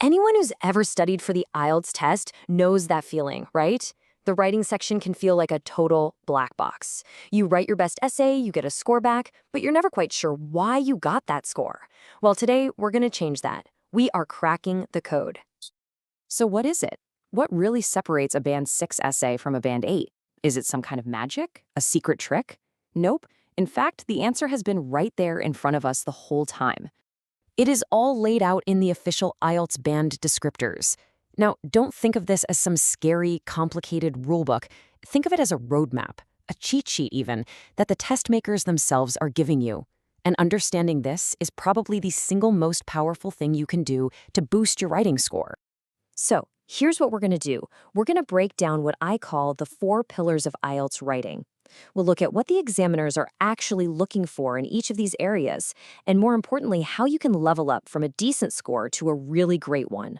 Anyone who's ever studied for the IELTS test knows that feeling, right? The writing section can feel like a total black box. You write your best essay, you get a score back, but you're never quite sure why you got that score. Well, today we're going to change that. We are cracking the code. So what is it? What really separates a Band 6 essay from a Band 8? Is it some kind of magic? A secret trick? Nope. In fact, the answer has been right there in front of us the whole time. It is all laid out in the official IELTS Band Descriptors. Now, don't think of this as some scary, complicated rulebook. Think of it as a roadmap, a cheat sheet even, that the test makers themselves are giving you. And understanding this is probably the single most powerful thing you can do to boost your writing score. So, here's what we're going to do. We're going to break down what I call the 4 pillars of IELTS writing. We'll look at what the examiners are actually looking for in each of these areas, and more importantly, how you can level up from a decent score to a really great one.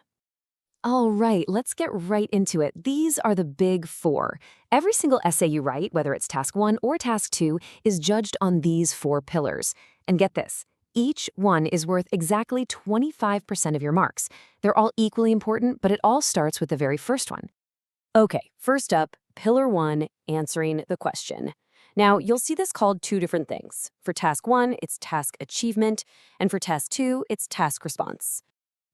All right, let's get right into it. These are the big 4. Every single essay you write, whether it's task 1 or task 2, is judged on these 4 pillars. And get this, each one is worth exactly 25% of your marks. They're all equally important, but it all starts with the very first one. Okay, first up, Pillar 1, answering the question. Now, you'll see this called 2 different things. For task 1, it's task achievement, and for task 2, it's task response.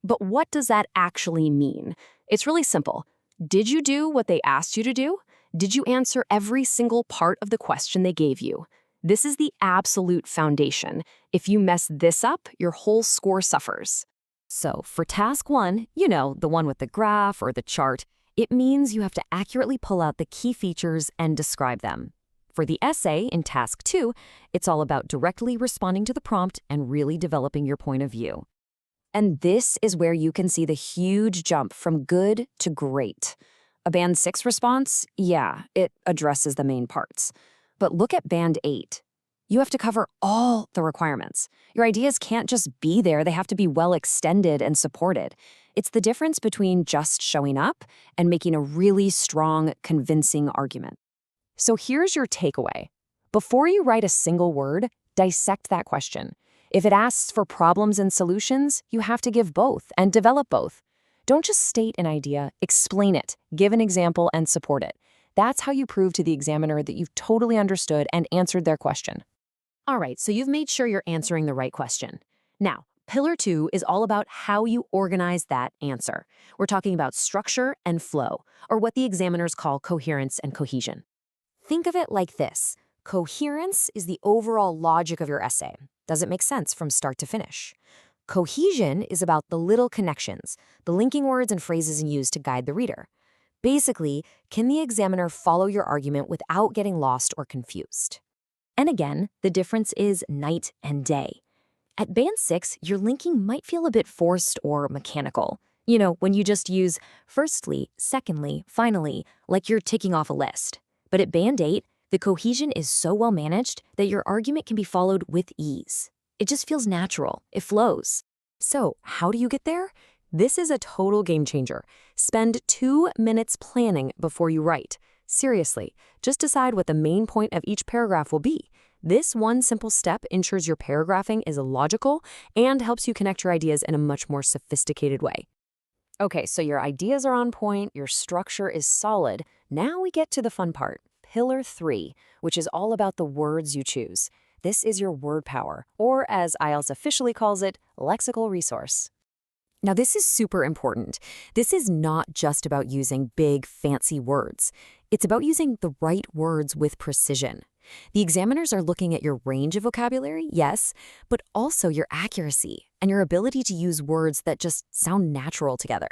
But what does that actually mean? It's really simple. Did you do what they asked you to do? Did you answer every single part of the question they gave you? This is the absolute foundation. If you mess this up, your whole score suffers. So for task 1, the one with the graph or the chart, it means you have to accurately pull out the key features and describe them. For the essay in task 2, it's all about directly responding to the prompt and really developing your point of view. And this is where you can see the huge jump from good to great. A Band 6 response, yeah, it addresses the main parts. But look at Band 8. You have to cover all the requirements. Your ideas can't just be there, they have to be well extended and supported. It's the difference between just showing up and making a really strong, convincing argument. So here's your takeaway. Before you write a single word, dissect that question. If it asks for problems and solutions, you have to give both and develop both. Don't just state an idea, explain it, give an example, and support it. That's how you prove to the examiner that you've totally understood and answered their question. All right, so you've made sure you're answering the right question. Now, Pillar 2 is all about how you organize that answer. We're talking about structure and flow, or what the examiners call coherence and cohesion. Think of it like this. Coherence is the overall logic of your essay. Does it make sense from start to finish? Cohesion is about the little connections, the linking words and phrases you use to guide the reader. Basically, can the examiner follow your argument without getting lost or confused? And again, the difference is night and day. At Band 6, your linking might feel a bit forced or mechanical. When you just use firstly, secondly, finally, like you're ticking off a list. But at Band 8, the cohesion is so well managed that your argument can be followed with ease. It just feels natural. It flows. So, how do you get there? This is a total game changer. Spend 2 minutes planning before you write. Seriously, just decide what the main point of each paragraph will be. This one simple step ensures your paragraphing is logical and helps you connect your ideas in a much more sophisticated way. Okay, so your ideas are on point, your structure is solid. Now we get to the fun part. Pillar 3, which is all about the words you choose. This is your word power, or as IELTS officially calls it, lexical resource. Now, this is super important. This is not just about using big, fancy words. It's about using the right words with precision. The examiners are looking at your range of vocabulary, yes, but also your accuracy and your ability to use words that just sound natural together.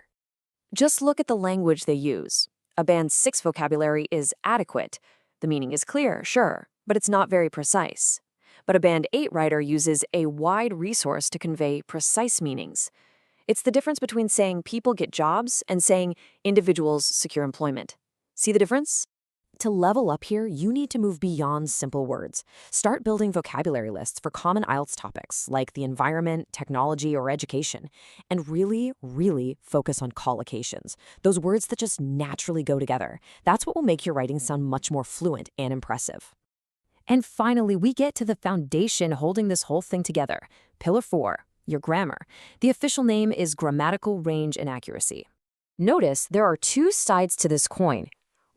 Just look at the language they use. A Band 6 vocabulary is adequate. The meaning is clear, sure, but it's not very precise. But a Band 8 writer uses a wide resource to convey precise meanings. It's the difference between saying people get jobs and saying individuals secure employment. See the difference? To level up here, you need to move beyond simple words. Start building vocabulary lists for common IELTS topics like the environment, technology, or education, and really, really focus on collocations, those words that just naturally go together. That's what will make your writing sound much more fluent and impressive. And finally, we get to the foundation holding this whole thing together. Pillar 4, your grammar. The official name is grammatical range and accuracy. Notice there are two sides to this coin.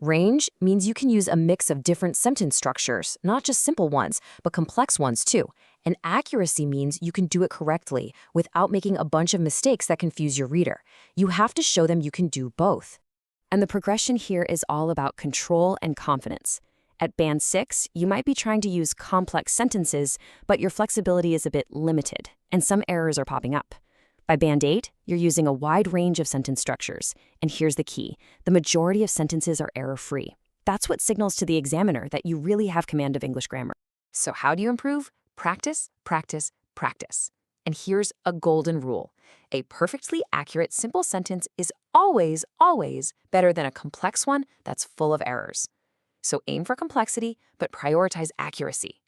Range means you can use a mix of different sentence structures, not just simple ones, but complex ones too. And accuracy means you can do it correctly without making a bunch of mistakes that confuse your reader. You have to show them you can do both. And the progression here is all about control and confidence. At Band 6, you might be trying to use complex sentences, but your flexibility is a bit limited, and some errors are popping up. By Band 8, you're using a wide range of sentence structures. And here's the key. The majority of sentences are error-free. That's what signals to the examiner that you really have command of English grammar. So how do you improve? Practice, practice, practice. And here's a golden rule. A perfectly accurate simple sentence is always, always better than a complex one that's full of errors. So aim for complexity, but prioritize accuracy.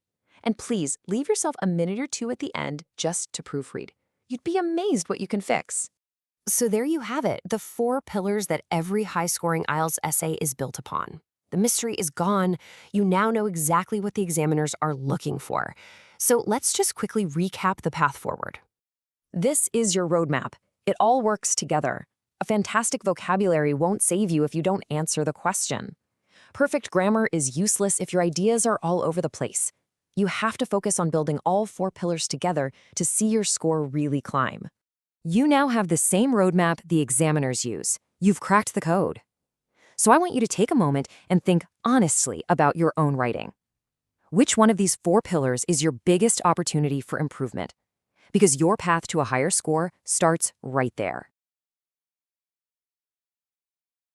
And please leave yourself a minute or two at the end just to proofread. You'd be amazed what you can fix. So there you have it, the 4 pillars that every high-scoring IELTS essay is built upon. The mystery is gone. You now know exactly what the examiners are looking for. So let's just quickly recap the path forward. This is your roadmap. It all works together. A fantastic vocabulary won't save you if you don't answer the question. Perfect grammar is useless if your ideas are all over the place. You have to focus on building all 4 pillars together to see your score really climb. You now have the same roadmap the examiners use. You've cracked the code. So I want you to take a moment and think honestly about your own writing. Which one of these 4 pillars is your biggest opportunity for improvement? Because your path to a higher score starts right there.